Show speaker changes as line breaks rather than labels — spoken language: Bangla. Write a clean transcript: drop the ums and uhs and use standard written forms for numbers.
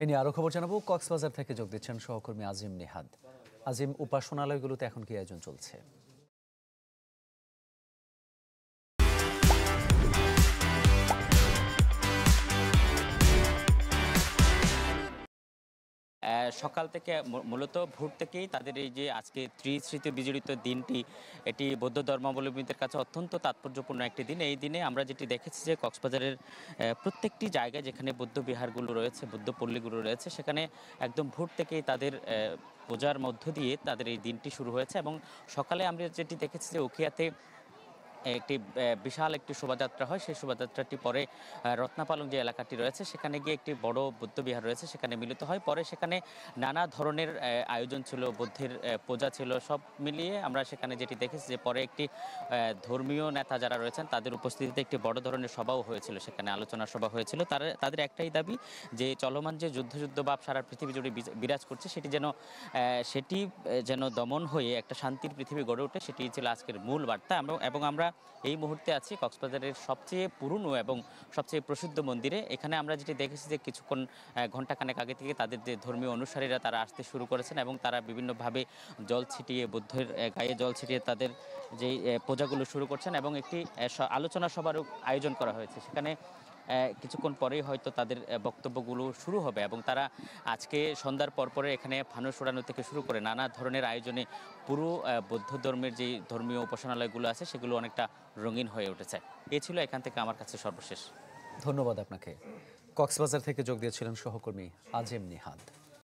এ নিয়ে আরো খবর জানাবো। কক্সবাজার থেকে যোগ দিচ্ছেন সহকর্মী আজিম নিহাদ। আজিম, উপাসনালয়গুলোতে এখন কি আয়োজন চলছে?
সকাল থেকে মূলত ভোর থেকেই তাদের এই যে আজকে ত্রিস্মৃতি বিজড়িত দিনটি, এটি বৌদ্ধ ধর্মাবলম্বীদের কাছে অত্যন্ত তাৎপর্যপূর্ণ একটি দিন। এই দিনে আমরা যেটি দেখেছি যে কক্সবাজারের প্রত্যেকটি জায়গায় যেখানে বৌদ্ধ বিহারগুলো রয়েছে, বৌদ্ধ পল্লীগুলো রয়েছে, সেখানে একদম ভোর থেকেই তাদের পূজার মধ্য দিয়ে তাদের এই দিনটি শুরু হয়েছে। এবং সকালে আমরা যেটি দেখেছি যে উখিয়াতে একটি বিশাল একটি শোভাযাত্রা হয়। সেই শোভাযাত্রাটি পরে রত্নাপালং যে এলাকাটি রয়েছে সেখানে গিয়ে একটি বড় বৌদ্ধবিহার রয়েছে, সেখানে মিলিত হয়। পরে সেখানে নানা ধরনের আয়োজন ছিল, বুদ্ধের পূজা ছিল, সব মিলিয়ে আমরা সেখানে যেটি দেখেছি যে পরে একটি ধর্মীয় নেতা যারা রয়েছেন তাদের উপস্থিতিতে একটি বড় ধরনের সভাও হয়েছিল, সেখানে আলোচনা সভা হয়েছিল। তাদের একটাই দাবি যে চলমান যে যুদ্ধভাব সারা পৃথিবী জুড়ে বিরাজ করছে সেটি যেন দমন হয়ে একটা শান্তির পৃথিবী গড়ে ওঠে, সেটি ছিল আজকের মূল বার্তা। এবং আমরা এই মুহূর্তে আছি কক্সবাজারের সবচেয়ে পুরনো এবং সবচেয়ে প্রসিদ্ধ মন্দিরে। এখানে আমরা যেটি দেখেছি যে কিছুক্ষণ ঘণ্টাখানেক আগে থেকে তাদের যে ধর্মীয় অনুসারীরা তারা আসতে শুরু করেছেন এবং তারা বিভিন্নভাবে জল ছিটিয়ে, বুদ্ধের গায়ে জল ছিটিয়ে তাদের যেই পূজাগুলো শুরু করছেন এবং একটি আলোচনা সভারও আয়োজন করা হয়েছে। সেখানে কিছুক্ষণ পরেই হয়তো তাদের বক্তব্যগুলো শুরু হবে এবং তারা আজকে সন্ধ্যার পরপরে এখানে ফানুস ওড়ানো থেকে শুরু করে নানা ধরনের আয়োজনে পুরো বৌদ্ধ ধর্মের যে ধর্মীয় উপাসনালয়গুলো আছে সেগুলো অনেকটা রঙিন হয়ে উঠেছে। এ ছিল এখান থেকে আমার কাছে সর্বশেষ।
ধন্যবাদ আপনাকে। কক্সবাজার থেকে যোগ দিয়েছিলেন সহকর্মী আজিম নিহাদ।